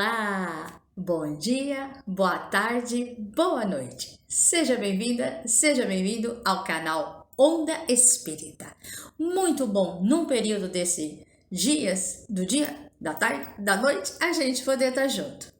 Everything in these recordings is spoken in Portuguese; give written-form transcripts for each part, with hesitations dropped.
Olá! Bom dia, boa tarde, boa noite. Seja bem-vinda, seja bem-vindo ao canal Onda Espírita. Muito bom num período desse do dia, da tarde, da noite, a gente poder estar junto.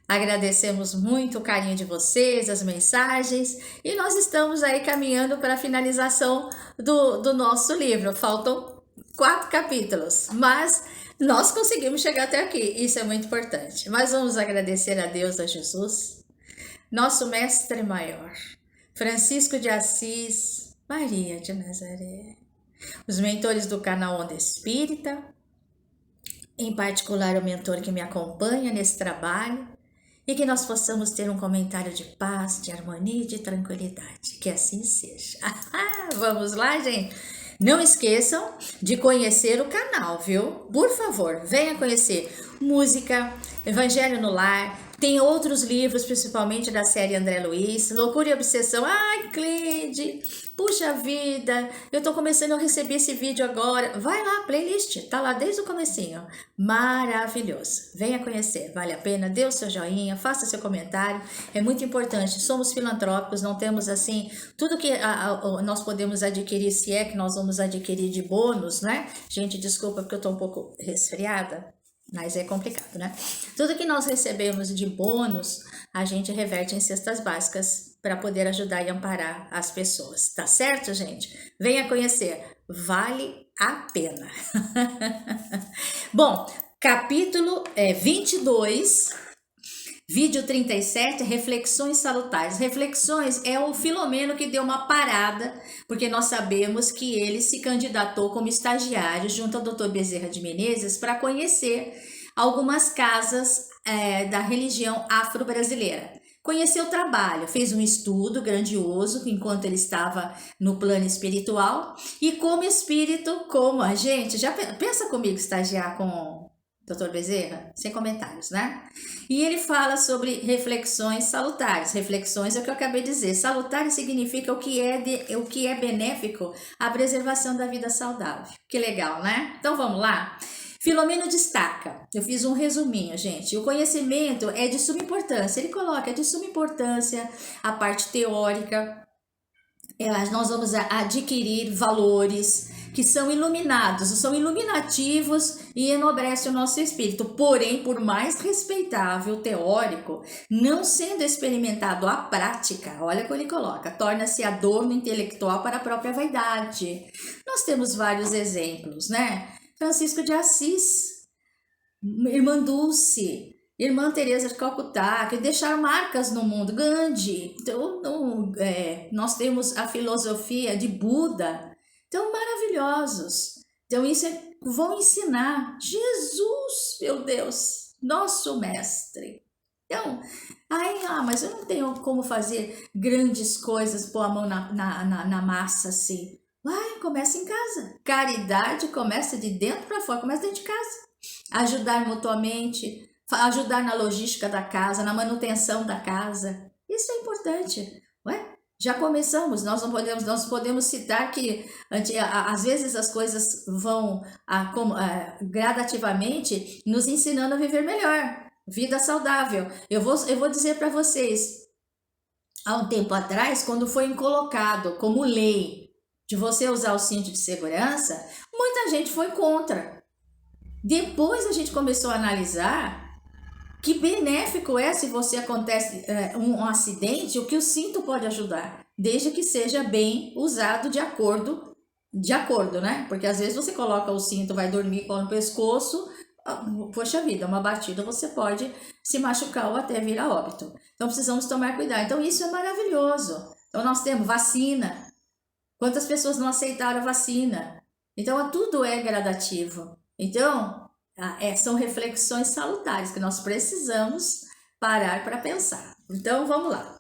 Agradecemos muito o carinho de vocês, as mensagens, e nós estamos aí caminhando para a finalização do nosso livro. Faltam 4 capítulos, mas nós conseguimos chegar até aqui, isso é muito importante. Mas vamos agradecer a Deus, a Jesus, nosso Mestre Maior, Francisco de Assis, Maria de Nazaré, os mentores do canal Onda Espírita, em particular o mentor que me acompanha nesse trabalho, e que nós possamos ter um comentário de paz, de harmonia e de tranquilidade. Que assim seja. Vamos lá, gente? Não esqueçam de conhecer o canal, viu? Por favor, venha conhecer música, Evangelho no Lar. Tem outros livros, principalmente da série André Luiz, Loucura e Obsessão. Ai, Cleide, puxa vida, eu tô começando a receber esse vídeo agora. Vai lá, playlist, tá lá desde o comecinho. Maravilhoso. Venha conhecer, vale a pena, dê o seu joinha, faça seu comentário. É muito importante, somos filantrópicos, não temos assim, tudo que nós podemos adquirir, se é que nós vamos adquirir de bônus, né? Gente, desculpa porque eu tô um pouco resfriada. Mas é complicado, né? Tudo que nós recebemos de bônus, a gente reverte em cestas básicas para poder ajudar e amparar as pessoas. Tá certo, gente? Venha conhecer. Vale a pena. Bom, capítulo 22... Vídeo 37, reflexões salutares. Reflexões é o Filomeno que deu uma parada, porque nós sabemos que ele se candidatou como estagiário junto ao Dr. Bezerra de Menezes para conhecer algumas casas da religião afro-brasileira. Conheceu o trabalho, fez um estudo grandioso enquanto ele estava no plano espiritual e como espírito, como a gente, já pensa comigo estagiar com Dr. Bezerra? Sem comentários, né? E ele fala sobre reflexões salutares. Reflexões é o que eu acabei de dizer. Salutares significa o que é benéfico à preservação da vida saudável. Que legal, né? Então vamos lá? Filomeno destaca, eu fiz um resuminho, gente. O conhecimento é de suma importância. Ele coloca, é de suma importância a parte teórica. Nós vamos adquirir valores que são iluminados, são iluminativos e enobrecem o nosso espírito. Porém, por mais respeitável teórico, não sendo experimentado a prática, olha como ele coloca, torna-se adorno intelectual para a própria vaidade. Nós temos vários exemplos, né? Francisco de Assis, Irmã Dulce, Irmã Teresa de Calcutá, que deixaram marcas no mundo. Gandhi, então, nós temos a filosofia de Buda, então maravilhosos. Então isso vão ensinar Jesus, meu Deus, nosso mestre. Então, mas eu não tenho como fazer grandes coisas, pôr a mão na massa assim. Vai, começa em casa. Caridade começa de dentro para fora, começa dentro de casa. Ajudar mutuamente, ajudar na logística da casa, na manutenção da casa. Isso é importante. Ué? Já começamos, nós podemos citar que às vezes as coisas vão gradativamente nos ensinando a viver melhor, vida saudável. Eu vou dizer para vocês, há um tempo atrás, quando foi colocado como lei de você usar o cinto de segurança, muita gente foi contra. Depois a gente começou a analisar que benéfico é se você acontece um acidente, o que o cinto pode ajudar, desde que seja bem usado de acordo, né? Porque às vezes você coloca o cinto, vai dormir com o pescoço, poxa vida, uma batida você pode se machucar ou até vir a óbito. Então precisamos tomar cuidado. Então isso é maravilhoso. Então nós temos vacina. Quantas pessoas não aceitaram a vacina? Então tudo é gradativo. Então, são reflexões salutares que nós precisamos parar para pensar. Então, vamos lá.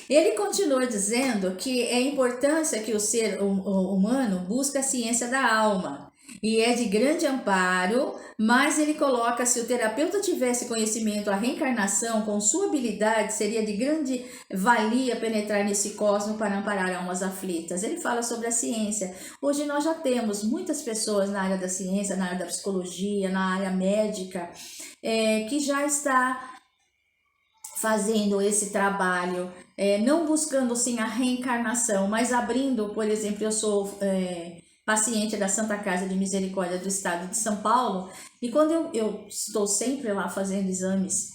Ele continua dizendo que é a importância que o ser humano busca a ciência da alma. e é de grande amparo, mas ele coloca, se o terapeuta tivesse conhecimento, a reencarnação, com sua habilidade, seria de grande valia penetrar nesse cosmos para amparar almas aflitas. Ele fala sobre a ciência. Hoje nós já temos muitas pessoas na área da ciência, na área da psicologia, na área médica, que já está fazendo esse trabalho, não buscando sim a reencarnação, mas abrindo, por exemplo, eu sou paciente da Santa Casa de Misericórdia do Estado de São Paulo, e quando eu estou sempre lá fazendo exames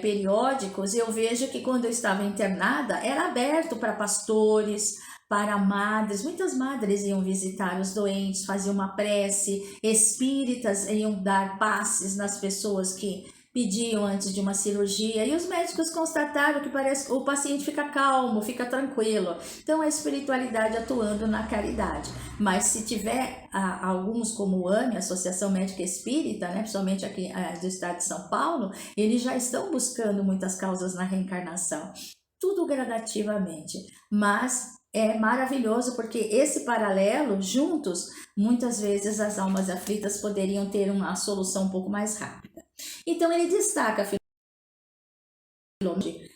periódicos, eu vejo que quando eu estava internada, era aberto para pastores, para madres, muitas madres iam visitar os doentes, faziam uma prece, espíritas iam dar passes nas pessoas que pediam antes de uma cirurgia, e os médicos constataram que parece que o paciente fica calmo, fica tranquilo. Então, a espiritualidade atuando na caridade. Mas se tiver alguns, como o AME, Associação Médica Espírita, né, principalmente aqui do estado de São Paulo, eles já estão buscando muitas causas na reencarnação. Tudo gradativamente, mas é maravilhoso porque esse paralelo, juntos, muitas vezes as almas aflitas poderiam ter uma solução um pouco mais rápida. Então ele destaca,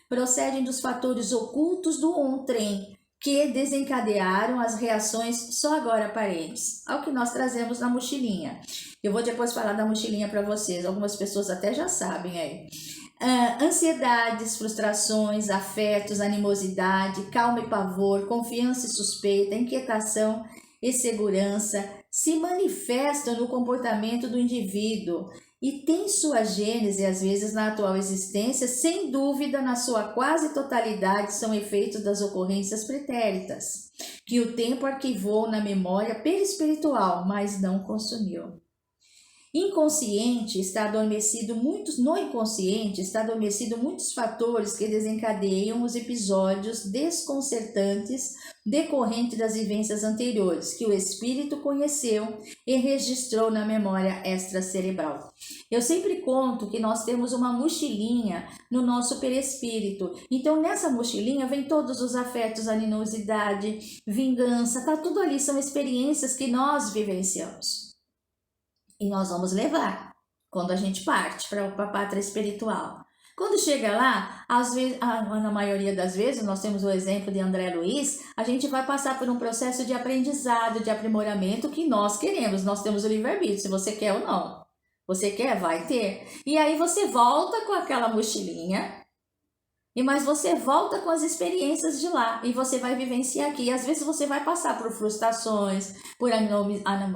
procedem dos fatores ocultos do ontem, que desencadearam as reações só agora aparentes, ao que nós trazemos na mochilinha. Eu vou depois falar da mochilinha para vocês, algumas pessoas até já sabem aí. Ansiedades, frustrações, afetos, animosidade, calma e pavor, confiança e suspeita, inquietação e segurança se manifestam no comportamento do indivíduo e tem sua gênese, às vezes, na atual existência, sem dúvida, na sua quase totalidade, são efeitos das ocorrências pretéritas, que o tempo arquivou na memória perispiritual, mas não consumiu. Inconsciente está adormecido no inconsciente está adormecido muitos fatores que desencadeiam os episódios desconcertantes decorrentes das vivências anteriores que o espírito conheceu e registrou na memória extracerebral. Eu sempre conto que nós temos uma mochilinha no nosso perispírito. Então nessa mochilinha vem todos os afetos, animosidade, vingança, tá tudo ali, são experiências que nós vivenciamos. E nós vamos levar quando a gente parte para a pátria espiritual. Quando chega lá, às vezes, na maioria das vezes, nós temos o exemplo de André Luiz, a gente vai passar por um processo de aprendizado, de aprimoramento que nós queremos. Nós temos o livre-arbítrio, se você quer ou não. Você quer, vai ter. E aí você volta com aquela mochilinha, mas você volta com as experiências de lá e você vai vivenciar aqui. E às vezes você vai passar por frustrações, por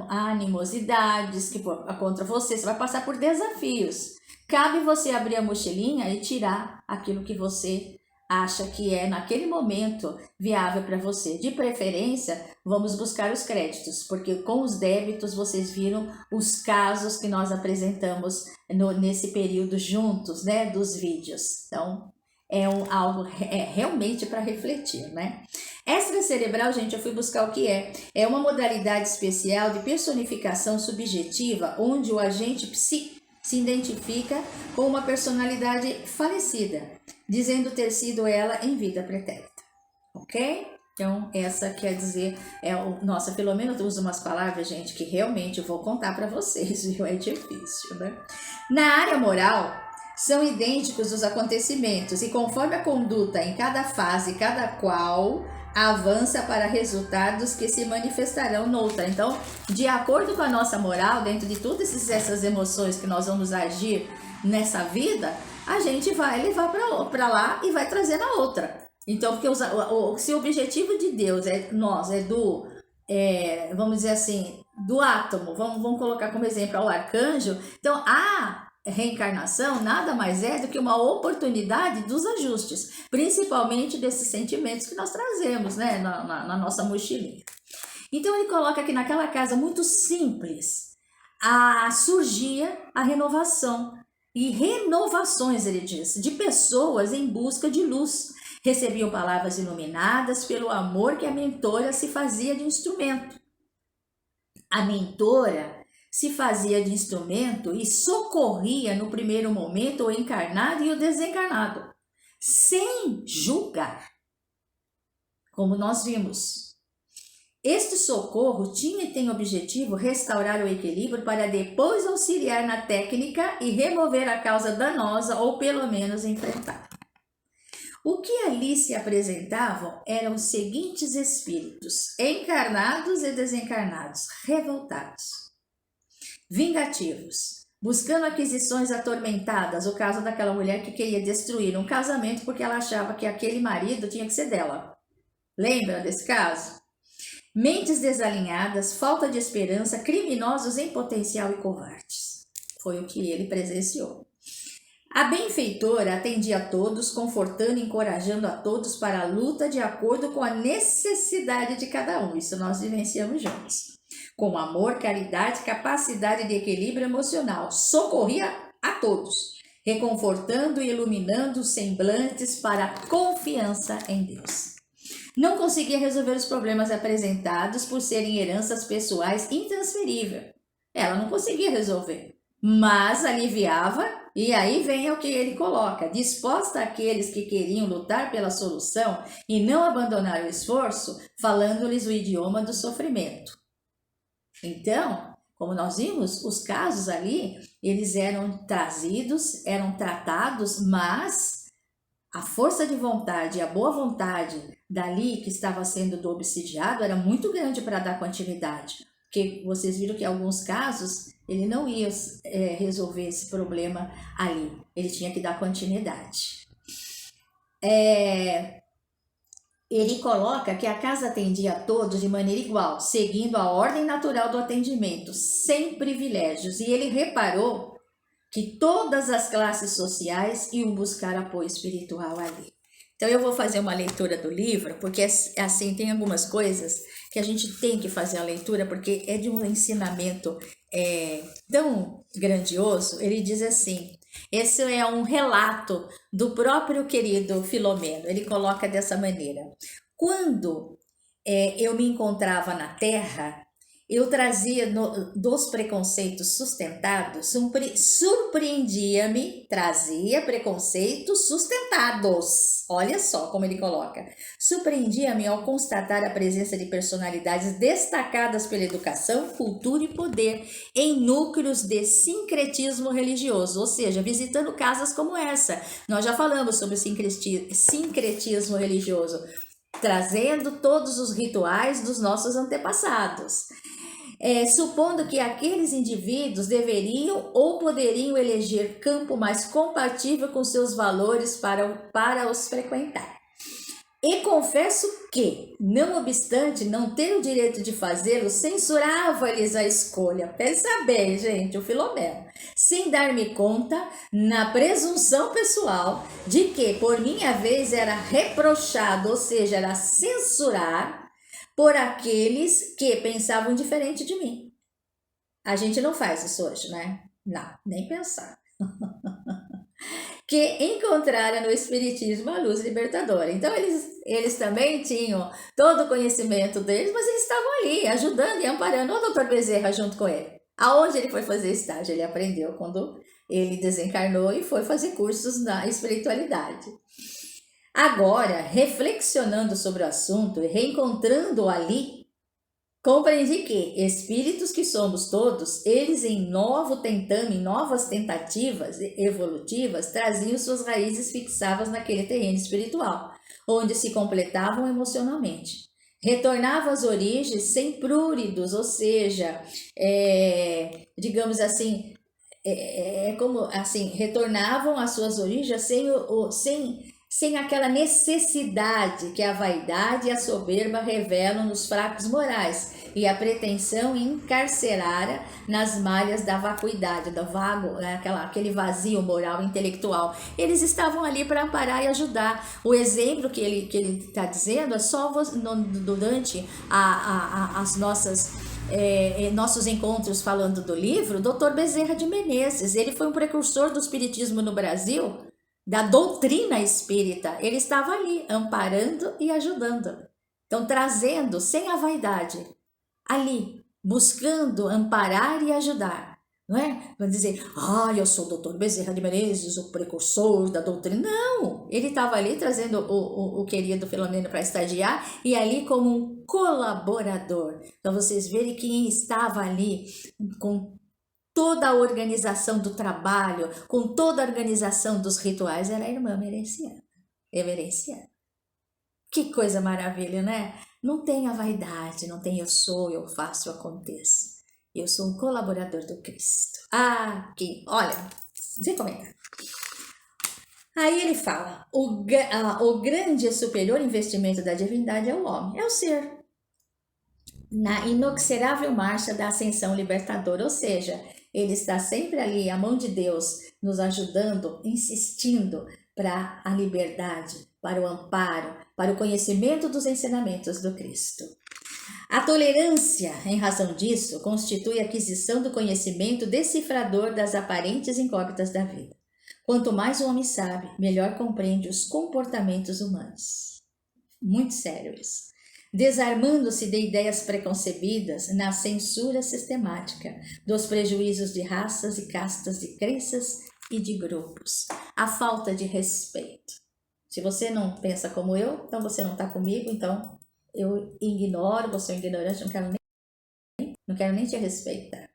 animosidades contra você vai passar por desafios. Cabe você abrir a mochilinha e tirar aquilo que você acha que é naquele momento viável para você. De preferência, vamos buscar os créditos, porque com os débitos vocês viram os casos que nós apresentamos nesse período juntos, né, dos vídeos. Então, algo realmente para refletir, né? Extracerebral, gente, eu fui buscar o que é. É uma modalidade especial de personificação subjetiva, onde o agente psíquico se identifica com uma personalidade falecida, dizendo ter sido ela em vida pretérita, ok? Então, essa quer dizer, nossa, pelo menos eu uso umas palavras, gente, que realmente eu vou contar para vocês, viu? É difícil, né? Na área moral, são idênticos os acontecimentos e conforme a conduta em cada fase, cada qual avança para resultados que se manifestarão noutra. Então, de acordo com a nossa moral, dentro de todas essas emoções que nós vamos agir nessa vida, a gente vai levar para lá e vai trazer na outra. Então, porque se o objetivo de Deus vamos dizer assim, do átomo, vamos colocar como exemplo o arcanjo, então reencarnação nada mais é do que uma oportunidade dos ajustes, principalmente desses sentimentos que nós trazemos, né, na nossa mochilinha. Então ele coloca que naquela casa muito simples, surgia a renovação e renovações, ele diz, de pessoas em busca de luz. Recebiam palavras iluminadas pelo amor que a mentora se fazia de instrumento. A mentora se fazia de instrumento e socorria no primeiro momento o encarnado e o desencarnado, sem julgar, como nós vimos. Este socorro tinha e tem objetivo restaurar o equilíbrio para depois auxiliar na técnica e remover a causa danosa ou pelo menos enfrentar. O que ali se apresentavam eram os seguintes espíritos, encarnados e desencarnados, revoltados, vingativos, buscando aquisições atormentadas, o caso daquela mulher que queria destruir um casamento porque ela achava que aquele marido tinha que ser dela. Lembra desse caso? Mentes desalinhadas, falta de esperança, criminosos em potencial e covardes. Foi o que ele presenciou. A benfeitora atendia a todos, confortando e encorajando a todos para a luta de acordo com a necessidade de cada um. Isso nós vivenciamos juntos. Com amor, caridade, capacidade de equilíbrio emocional. Socorria a todos, reconfortando e iluminando os semblantes para a confiança em Deus. Não conseguia resolver os problemas apresentados por serem heranças pessoais intransferíveis. Ela não conseguia resolver, mas aliviava, e aí vem o que ele coloca: disposta àqueles que queriam lutar pela solução e não abandonar o esforço, falando-lhes o idioma do sofrimento. Então, como nós vimos, os casos ali, eles eram trazidos, eram tratados, mas a força de vontade e a boa vontade dali que estava sendo do obsidiado era muito grande para dar continuidade. Porque vocês viram que em alguns casos ele não ia resolver esse problema ali. Ele tinha que dar continuidade. Ele coloca que a casa atendia a todos de maneira igual, seguindo a ordem natural do atendimento, sem privilégios. E ele reparou que todas as classes sociais iam buscar apoio espiritual ali. Então eu vou fazer uma leitura do livro, porque assim tem algumas coisas que a gente tem que fazer a leitura, porque é de um ensinamento tão grandioso. Ele diz assim, esse é um relato do próprio querido Filomeno, ele coloca dessa maneira: quando eu me encontrava na Terra, eu trazia dos preconceitos sustentados, surpreendia-me, trazia preconceitos sustentados. Olha só como ele coloca. Surpreendia-me ao constatar a presença de personalidades destacadas pela educação, cultura e poder em núcleos de sincretismo religioso, ou seja, visitando casas como essa. Nós já falamos sobre o sincretismo religioso, trazendo todos os rituais dos nossos antepassados. Supondo que aqueles indivíduos deveriam ou poderiam eleger campo mais compatível com seus valores para os frequentar. E confesso que, não obstante não ter o direito de fazê-lo, censurava-lhes a escolha. Pensa bem, gente, o Filomeno. Sem dar-me conta, na presunção pessoal, de que, por minha vez, era reprochado, ou seja, era censurar por aqueles que pensavam diferente de mim. A gente não faz isso hoje, né? Não, nem pensar. Que encontraram no Espiritismo a luz libertadora. Então, eles também tinham todo o conhecimento deles, mas eles estavam ali, ajudando e amparando o Dr. Bezerra junto com ele. Aonde ele foi fazer estágio? Ele aprendeu quando ele desencarnou e foi fazer cursos na espiritualidade. Agora, reflexionando sobre o assunto e reencontrando ali, compreendi que espíritos que somos todos, eles em novas tentativas evolutivas, traziam suas raízes fixadas naquele terreno espiritual, onde se completavam emocionalmente. Retornavam às origens sem pruridos, ou seja, digamos assim, como assim, retornavam às suas origens sem aquela necessidade que a vaidade e a soberba revelam nos fracos morais e a pretensão encarcerara nas malhas da vacuidade, do vago, aquele vazio moral e intelectual. Eles estavam ali para amparar e ajudar. O exemplo que ele está dizendo é só durante as nossos encontros falando do livro, Dr. Bezerra de Menezes. Ele foi um precursor do espiritismo no Brasil, da doutrina espírita. Ele estava ali, amparando e ajudando. Então, trazendo, sem a vaidade, ali, buscando amparar e ajudar, não é? Para dizer, eu sou o doutor Bezerra de Menezes, o precursor da doutrina. Não, ele estava ali trazendo o querido Filomeno para estagiar e ali como um colaborador. Então vocês verem quem estava ali com toda a organização do trabalho, com toda a organização dos rituais, era a irmã Emerenciana. Que coisa maravilha, né? Não tenha vaidade, não tem eu sou, eu faço, eu aconteço. Eu sou um colaborador do Cristo. Olha, sem comentar. Aí ele fala, o grande e superior investimento da divindade é o homem, é o ser. Na inexorável marcha da ascensão libertadora, ou seja, ele está sempre ali, a mão de Deus, nos ajudando, insistindo para a liberdade, para o amparo, para o conhecimento dos ensinamentos do Cristo. A tolerância, em razão disso, constitui a aquisição do conhecimento decifrador das aparentes incógnitas da vida. Quanto mais o homem sabe, melhor compreende os comportamentos humanos. Muito sério isso. Desarmando-se de ideias preconcebidas na censura sistemática dos prejuízos de raças e castas, de crenças e de grupos. A falta de respeito. Se você não pensa como eu, então você não está comigo, então eu ignoro, você é um ignorante, não quero nem te respeitar.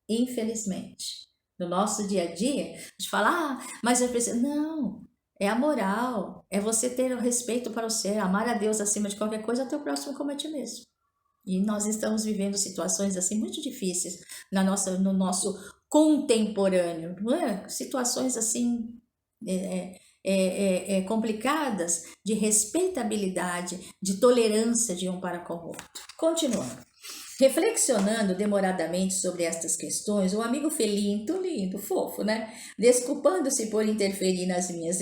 Infelizmente, no nosso dia a dia, a gente fala, mas eu preciso... Não, é a moral, é você ter o respeito para o ser, amar a Deus acima de qualquer coisa, até o próximo como a ti mesmo. E nós estamos vivendo situações assim muito difíceis no nosso contemporâneo, não é? Situações assim complicadas de respeitabilidade, de tolerância de um para com o outro. Continuando. Reflexionando demoradamente sobre estas questões, o amigo Felinto, lindo, fofo, né? Desculpando-se por interferir nas minhas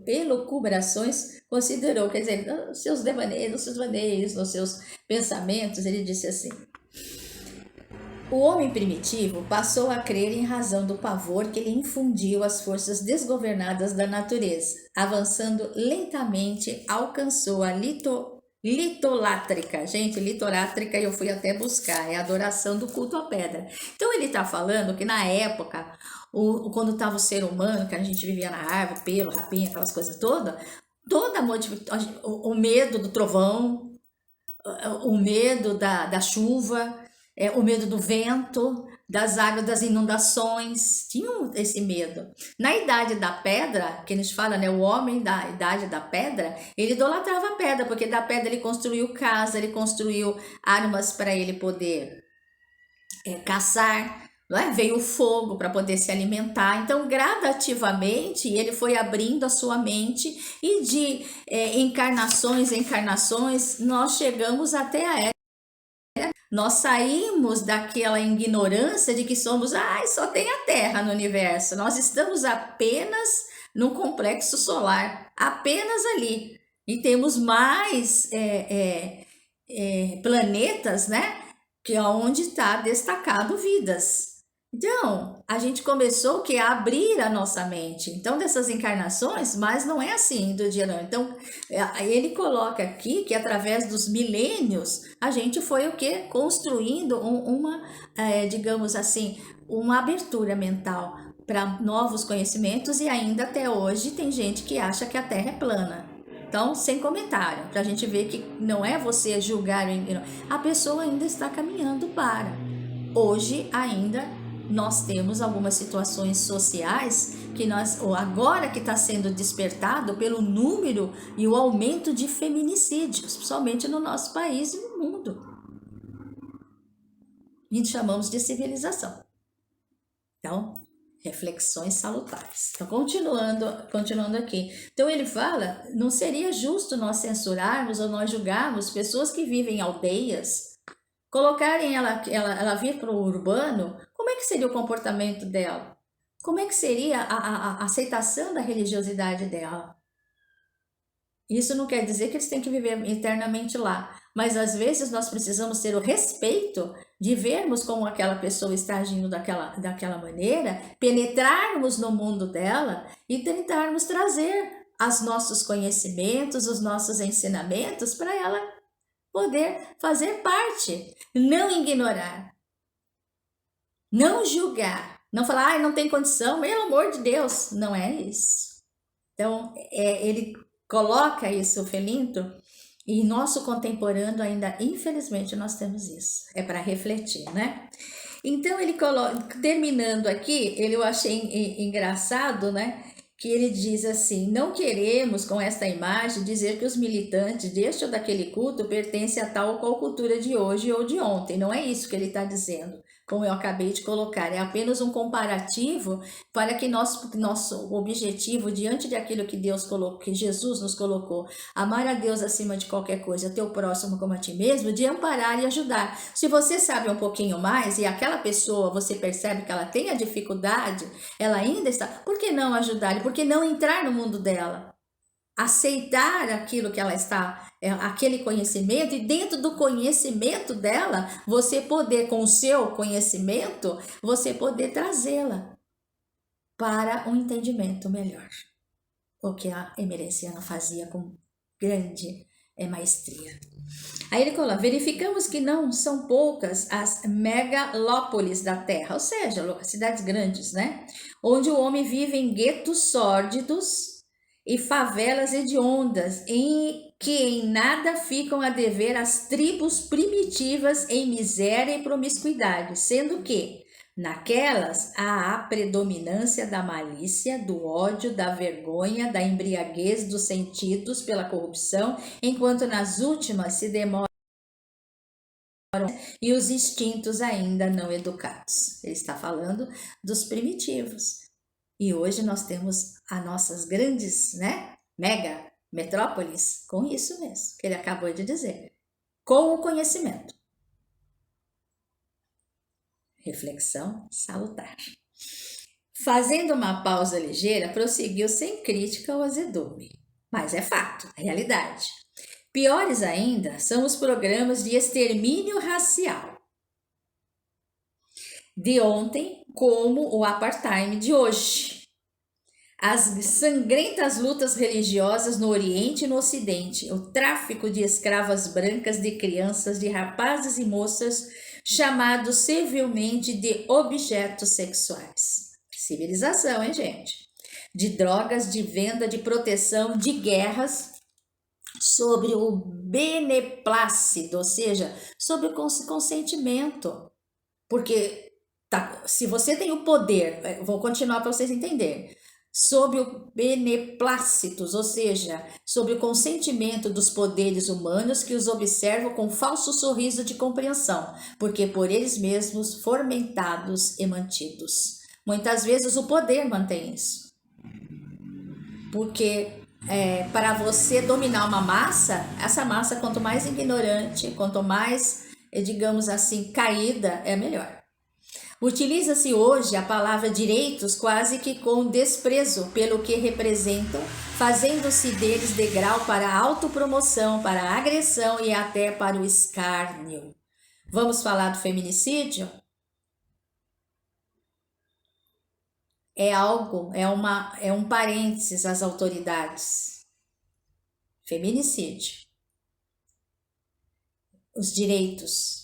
elucubrações, considerou, quer dizer, nos seus devaneios, nos seus pensamentos, ele disse assim: o homem primitivo passou a crer em razão do pavor que lhe infundiu as forças desgovernadas da natureza. Avançando lentamente, alcançou a litolátrica. Gente, litolátrica eu fui até buscar, é a adoração do culto à pedra. Então ele está falando que na época, quando estava o ser humano, que a gente vivia na árvore, pelo, rapinha, aquelas coisas todas, o medo do trovão, o medo da chuva, o medo do vento, das águas, das inundações, tinham esse medo. Na idade da pedra, que a gente fala, né, o homem da idade da pedra, ele idolatrava a pedra, porque da pedra ele construiu casa, ele construiu armas para ele poder caçar, não é? Veio o fogo para poder se alimentar. Então, gradativamente, ele foi abrindo a sua mente e de encarnações em encarnações, nós chegamos até a era. Nós saímos daquela ignorância de que somos, só tem a Terra no universo. Nós estamos apenas no complexo solar, apenas ali. E temos mais planetas, né? Que é onde está destacado vidas. Então, a gente começou a abrir a nossa mente. Então, dessas encarnações, mas não é assim do dia não. Então, ele coloca aqui que através dos milênios, a gente foi construindo digamos assim, uma abertura mental para novos conhecimentos e ainda até hoje tem gente que acha que a Terra é plana. Então, sem comentário, para a gente ver que não é você julgar, a pessoa ainda está caminhando para. Hoje ainda nós temos algumas situações sociais que agora que está sendo despertado pelo número e o aumento de feminicídios, somente no nosso país e no mundo. E chamamos de civilização. Então, reflexões salutares. Então, continuando aqui. Então, ele fala, não seria justo nós censurarmos ou nós julgarmos pessoas que vivem em aldeias, colocarem ela vir para o urbano. Como é que seria o comportamento dela? Como é que seria a aceitação da religiosidade dela? Isso não quer dizer que eles têm que viver eternamente lá, mas às vezes nós precisamos ter o respeito de vermos como aquela pessoa está agindo daquela maneira, penetrarmos no mundo dela e tentarmos trazer os nossos conhecimentos, os nossos ensinamentos para ela poder fazer parte, não ignorar. Não julgar, não falar, ai, não tem condição, pelo amor de Deus, não é isso. Então, ele coloca isso, Felinto, e nosso contemporâneo ainda, infelizmente, nós temos isso. É para refletir, né? Então, ele coloca, terminando aqui, eu achei engraçado, né? Que ele diz assim: não queremos com esta imagem dizer que os militantes deste ou daquele culto pertencem a tal ou qual cultura de hoje ou de ontem. Não é isso que ele está dizendo, como eu acabei de colocar. É apenas um comparativo para que nosso objetivo, diante daquilo que Deus colocou, que Jesus nos colocou, amar a Deus acima de qualquer coisa, teu próximo como a ti mesmo, de amparar e ajudar. Se você sabe um pouquinho mais e aquela pessoa, você percebe que ela tem a dificuldade, ela ainda está, por que não ajudar? Por que não entrar no mundo dela? Aceitar aquilo que ela está, aquele conhecimento, e dentro do conhecimento dela, você poder, com o seu conhecimento, você poder trazê-la para um entendimento melhor. O que a Emerenciana fazia com grande maestria. Aí ele coloca: verificamos que não são poucas as megalópolis da terra, ou seja, cidades grandes, né? Onde o homem vive em guetos sórdidos e favelas hediondas, em que em nada ficam a dever às tribos primitivas em miséria e promiscuidade, sendo que naquelas há a predominância da malícia, do ódio, da vergonha, da embriaguez dos sentidos pela corrupção, enquanto nas últimas se demora e os instintos ainda não educados. Ele está falando dos primitivos. E hoje nós temos as nossas grandes, né, mega metrópoles com isso mesmo, que ele acabou de dizer, com o conhecimento. Reflexão salutar. Fazendo uma pausa ligeira, prosseguiu sem crítica ou azedume. Mas é fato, é realidade. Piores ainda são os programas de extermínio racial de ontem, como o apartheid de hoje. As sangrentas lutas religiosas no Oriente e no Ocidente, o tráfico de escravas brancas, de crianças, de rapazes e moças, chamados civilmente de objetos sexuais. Civilização, hein, gente? De drogas, de venda, de proteção, de guerras, sobre o beneplácito, ou seja, sobre o consentimento. Porque se você tem o poder, vou continuar para vocês entenderem, sobre o beneplácitos, ou seja, sobre o consentimento dos poderes humanos que os observam com falso sorriso de compreensão, porque por eles mesmos fomentados e mantidos. Muitas vezes o poder mantém isso. Porque para você dominar uma massa, essa massa, quanto mais ignorante, quanto mais, digamos assim, caída, é melhor. Utiliza-se hoje a palavra direitos quase que com desprezo pelo que representam, fazendo-se deles degrau para a autopromoção, para a agressão e até para o escárnio. Vamos falar do feminicídio? É um parênteses às autoridades. Feminicídio. Os direitos.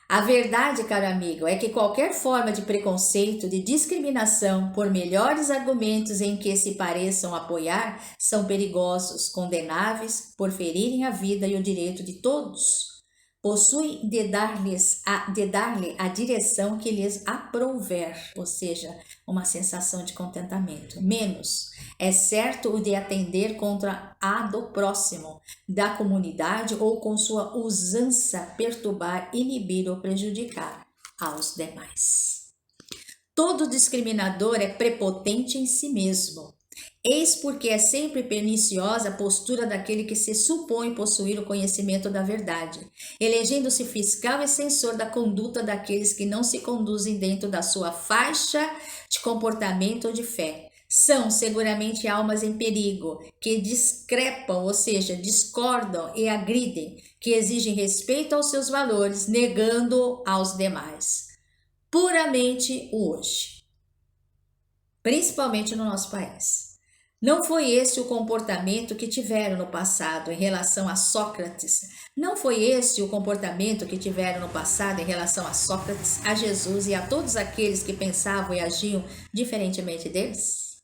A verdade, caro amigo, é que qualquer forma de preconceito, de discriminação, por melhores argumentos em que se pareçam apoiar, são perigosos, condenáveis, por ferirem a vida e o direito de todos. Possuem de dar-lhe a direção que lhes aprouver, ou seja, uma sensação de contentamento. Menos, é certo o de atender contra a do próximo, da comunidade ou com sua usança perturbar, inibir ou prejudicar aos demais. Todo discriminador é prepotente em si mesmo. Eis porque é sempre perniciosa a postura daquele que se supõe possuir o conhecimento da verdade, elegendo-se fiscal e censor da conduta daqueles que não se conduzem dentro da sua faixa de comportamento ou de fé. São seguramente almas em perigo, que discrepam, ou seja, discordam e agridem, que exigem respeito aos seus valores, negando aos demais. Puramente o hoje, principalmente no nosso país. Não foi esse o comportamento que tiveram no passado em relação a Sócrates. Não foi esse o comportamento que tiveram no passado em relação a Sócrates, a Jesus e a todos aqueles que pensavam e agiam diferentemente deles?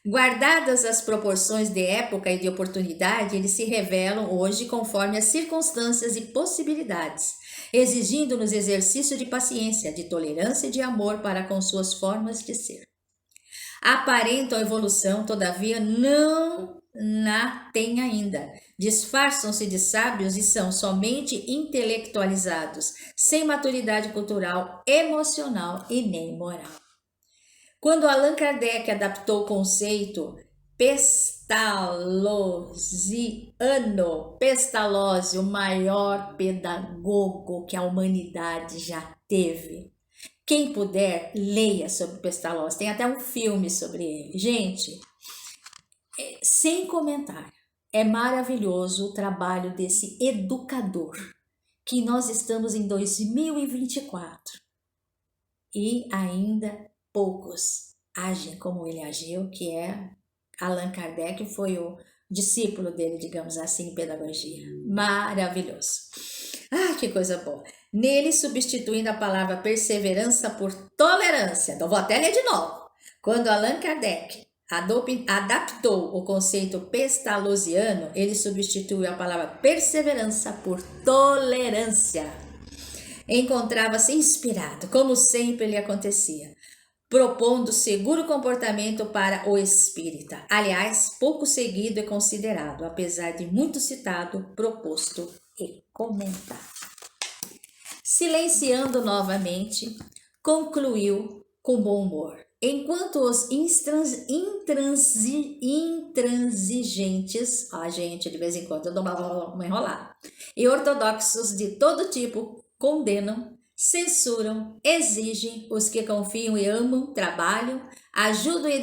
Guardadas as proporções de época e de oportunidade, eles se revelam hoje conforme as circunstâncias e possibilidades, exigindo-nos exercício de paciência, de tolerância e de amor para com suas formas de ser. Aparentam evolução, todavia não na têm ainda. Disfarçam-se de sábios e são somente intelectualizados, sem maturidade cultural, emocional e nem moral. Quando Allan Kardec adaptou o conceito Pestalozzi, o maior pedagogo que a humanidade já teve. Quem puder, leia sobre Pestalozzi. Tem até um filme sobre ele. Gente, sem comentário, é maravilhoso o trabalho desse educador, que nós estamos em 2024 e ainda poucos agem como ele agiu, que é Allan Kardec, foi o discípulo dele, digamos assim, em pedagogia. Maravilhoso. Ah, que coisa boa. Nele, substituindo a palavra perseverança por tolerância. Então, vou até ler de novo. Quando Allan Kardec adaptou o conceito pestalozziano, ele substituiu a palavra perseverança por tolerância. Encontrava-se inspirado, como sempre lhe acontecia, propondo seguro comportamento para o espírita. Aliás, pouco seguido e considerado, apesar de muito citado, proposto e comentado. Silenciando novamente, concluiu com bom humor. Enquanto os intransigentes, gente, de vez em quando eu dou uma enrolada, e ortodoxos de todo tipo condenam, censuram, exigem, os que confiam e amam, trabalham, ajudam e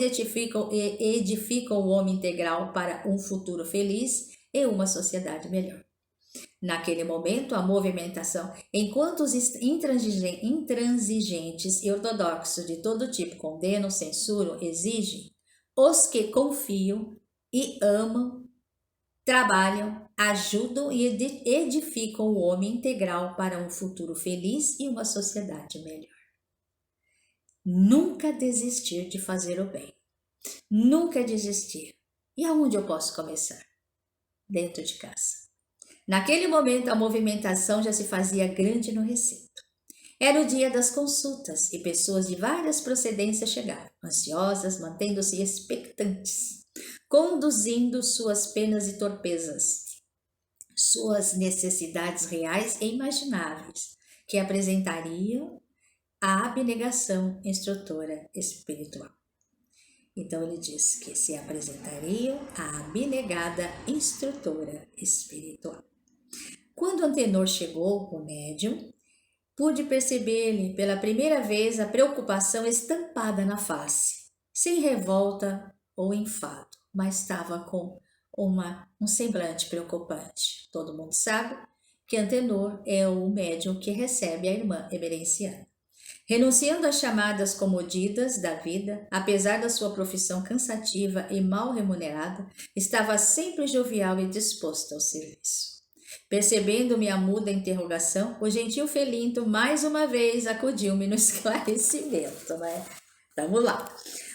edificam o homem integral para um futuro feliz e uma sociedade melhor. Naquele momento, a movimentação, enquanto os intransigentes e ortodoxos de todo tipo condenam, censuram, exigem, os que confiam e amam, trabalham, ajudam e edificam o homem integral para um futuro feliz e uma sociedade melhor. Nunca desistir de fazer o bem. Nunca desistir. E aonde eu posso começar? Dentro de casa. Naquele momento, a movimentação já se fazia grande no recinto. Era o dia das consultas e pessoas de várias procedências chegaram, ansiosas, mantendo-se expectantes, conduzindo suas penas e torpezas, suas necessidades reais e imagináveis, que apresentariam a abnegação instrutora espiritual. Então ele diz que se apresentariam a abnegada instrutora espiritual. Quando Antenor chegou, o médium, pude perceber-lhe pela primeira vez a preocupação estampada na face, sem revolta ou enfado, mas estava com um semblante preocupante. Todo mundo sabe que Antenor é o médium que recebe a irmã emerenciana. Renunciando às chamadas comodidas da vida, apesar da sua profissão cansativa e mal remunerada, estava sempre jovial e disposto ao serviço. Percebendo minha muda interrogação, o gentil Felinto mais uma vez acudiu-me no esclarecimento, né? Vamos lá.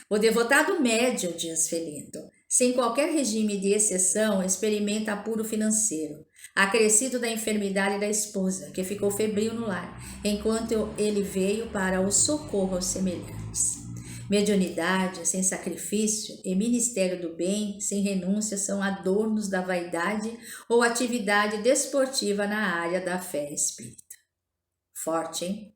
O devotado médium, diz Felinto, sem qualquer regime de exceção, experimenta apuro financeiro, acrescido da enfermidade da esposa, que ficou febril no lar, enquanto ele veio para o socorro aos semelhantes. Mediunidade sem sacrifício e ministério do bem sem renúncia são adornos da vaidade ou atividade desportiva na área da fé espírita. Forte, hein?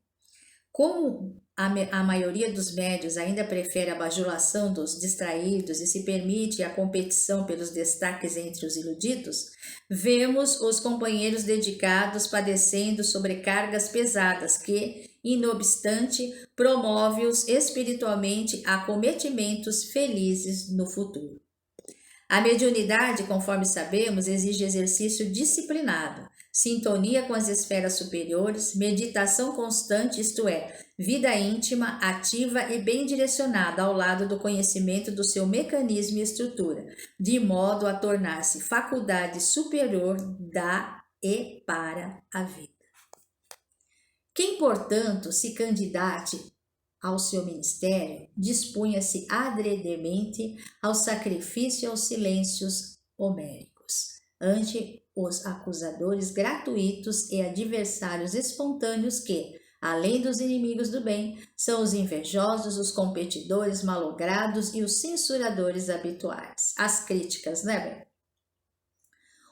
Como a maioria dos médios ainda prefere a bajulação dos distraídos e se permite a competição pelos destaques entre os iludidos, vemos os companheiros dedicados padecendo sobrecargas pesadas que, inobstante, promove-os espiritualmente a cometimentos felizes no futuro. A mediunidade, conforme sabemos, exige exercício disciplinado, sintonia com as esferas superiores, meditação constante, isto é, vida íntima, ativa e bem direcionada ao lado do conhecimento do seu mecanismo e estrutura, de modo a tornar-se faculdade superior da e para a vida. Quem, portanto, se candidate ao seu ministério, dispunha-se adredemente ao sacrifício e aos silêncios homéricos, ante os acusadores gratuitos e adversários espontâneos que, além dos inimigos do bem, são os invejosos, os competidores malogrados e os censuradores habituais. As críticas, né, bem?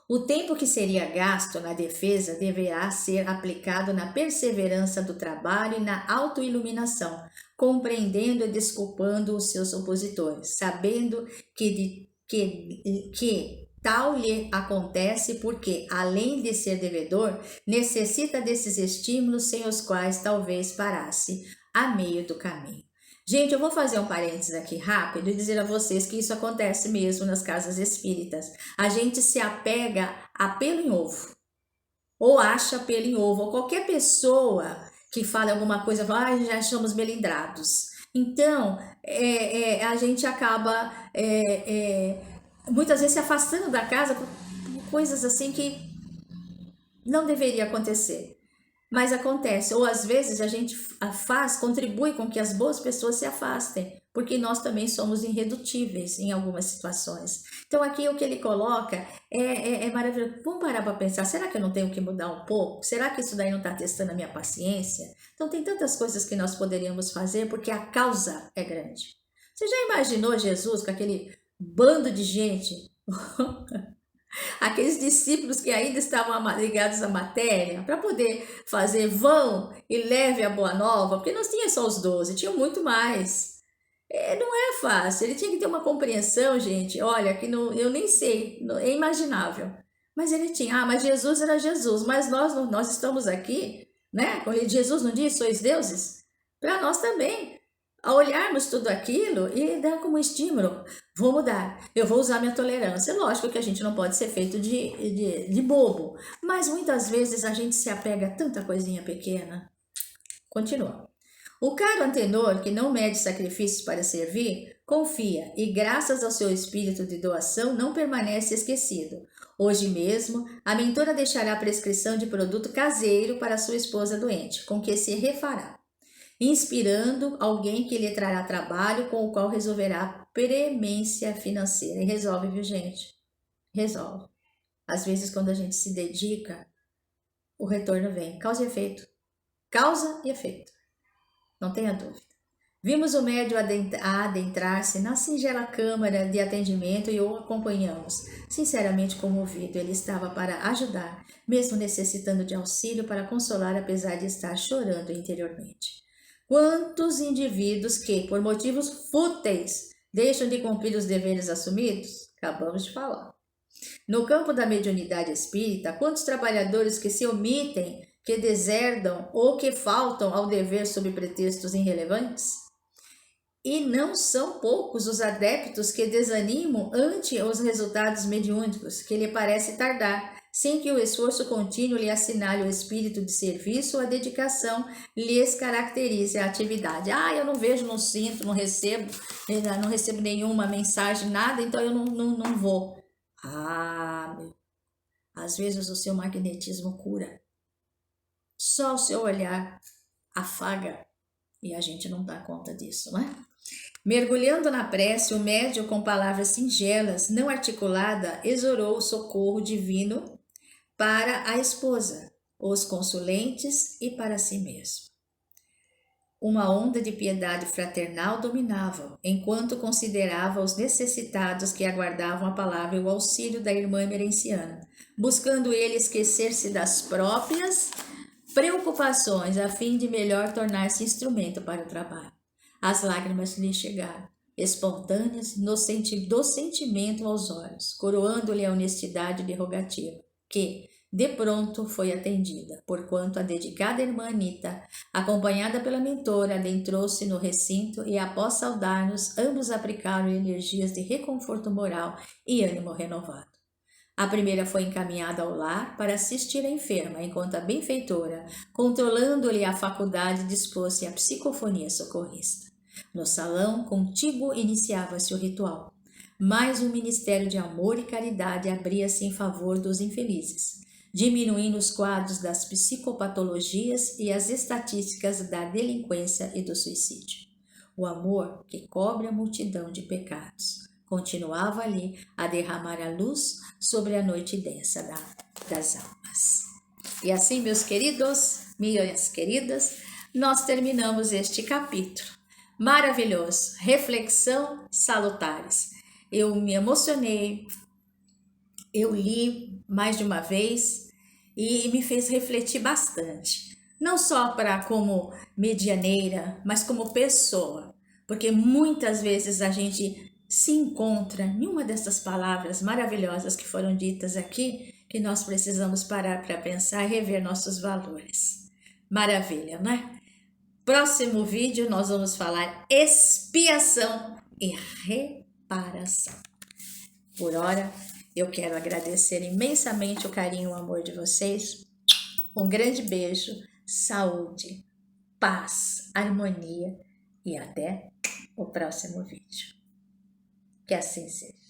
O tempo que seria gasto na defesa deverá ser aplicado na perseverança do trabalho e na autoiluminação, compreendendo e desculpando os seus opositores, sabendo que tal lhe acontece porque, além de ser devedor, necessita desses estímulos sem os quais talvez parasse a meio do caminho. Gente, eu vou fazer um parênteses aqui rápido e dizer a vocês que isso acontece mesmo nas casas espíritas. A gente se apega a pelo em ovo, ou acha pelo em ovo, ou qualquer pessoa que fale alguma coisa, fala, já somos melindrados. Então, a gente acaba muitas vezes se afastando da casa por coisas assim que não deveria acontecer. Mas acontece, ou às vezes a gente contribui com que as boas pessoas se afastem, porque nós também somos irredutíveis em algumas situações. Então aqui o que ele coloca é maravilhoso. Vamos parar para pensar, será que eu não tenho que mudar um pouco? Será que isso daí não está testando a minha paciência? Então tem tantas coisas que nós poderíamos fazer, porque a causa é grande. Você já imaginou Jesus com aquele bando de gente? Aqueles discípulos que ainda estavam ligados à matéria, para poder fazer vão e leve a boa nova, porque nós tínhamos só os 12, tinham muito mais. Não é fácil, ele tinha que ter uma compreensão, gente, olha, que não, eu nem sei, é imaginável. Mas ele tinha, mas Jesus era Jesus, mas nós estamos aqui, né? Jesus não diz, sois deuses? Para nós também. A olharmos tudo aquilo e dar como estímulo, vou mudar, eu vou usar minha tolerância. Lógico que a gente não pode ser feito de bobo, mas muitas vezes a gente se apega a tanta coisinha pequena. Continua. O caro antenor, que não mede sacrifícios para servir, confia e, graças ao seu espírito de doação, não permanece esquecido. Hoje mesmo, a mentora deixará a prescrição de produto caseiro para sua esposa doente, com que se refará, inspirando alguém que lhe trará trabalho com o qual resolverá premência financeira. E resolve, viu, gente? Resolve. Às vezes, quando a gente se dedica, o retorno vem. Causa e efeito. Causa e efeito. Não tenha dúvida. Vimos o médium adentrar-se na singela câmara de atendimento e o acompanhamos. Sinceramente comovido, ele estava para ajudar, mesmo necessitando de auxílio para consolar, apesar de estar chorando interiormente. Quantos indivíduos que, por motivos fúteis, deixam de cumprir os deveres assumidos? Acabamos de falar. No campo da mediunidade espírita, quantos trabalhadores que se omitem, que deserdam ou que faltam ao dever sob pretextos irrelevantes? E não são poucos os adeptos que desanimam ante os resultados mediúnicos, que lhe parece tardar, sem que o esforço contínuo lhe assinale o espírito de serviço ou a dedicação lhes caracterize a atividade. Eu não vejo, não sinto, não recebo nenhuma mensagem, nada, então eu não vou. Às vezes o seu magnetismo cura. Só o seu olhar afaga e a gente não dá conta disso, não é? Mergulhando na prece, o médium, com palavras singelas, não articulada, exorou o socorro divino para a esposa, os consulentes e para si mesmo. Uma onda de piedade fraternal dominava-o, enquanto considerava os necessitados que aguardavam a palavra e o auxílio da irmã emerenciana, buscando ele esquecer-se das próprias preocupações a fim de melhor tornar-se instrumento para o trabalho. As lágrimas lhe chegaram, espontâneas, do sentimento aos olhos, coroando-lhe a honestidade de rogativa, que, de pronto, foi atendida, porquanto a dedicada irmã Anita, acompanhada pela mentora, adentrou-se no recinto e, após saudar-nos, ambos aplicaram energias de reconforto moral e ânimo renovado. A primeira foi encaminhada ao lar para assistir a enferma, enquanto a benfeitora, controlando-lhe a faculdade, dispôs-se à psicofonia socorrista. No salão contíguo iniciava-se o ritual, mas um ministério de amor e caridade abria-se em favor dos infelizes, diminuindo os quadros das psicopatologias e as estatísticas da delinquência e do suicídio. O amor que cobre a multidão de pecados continuava ali a derramar a luz sobre a noite densa das almas. E assim, meus queridos, minhas queridas, nós terminamos este capítulo maravilhoso, reflexão salutares. Eu me emocionei, eu li mais de uma vez e me fez refletir bastante. Não só para como medianeira, mas como pessoa, porque muitas vezes a gente se encontra em uma dessas palavras maravilhosas que foram ditas aqui, que nós precisamos parar para pensar e rever nossos valores. Maravilha, né? Próximo vídeo nós vamos falar expiação e reparação. Por hora, eu quero agradecer imensamente o carinho e o amor de vocês. Um grande beijo, saúde, paz, harmonia e até o próximo vídeo. Que assim seja.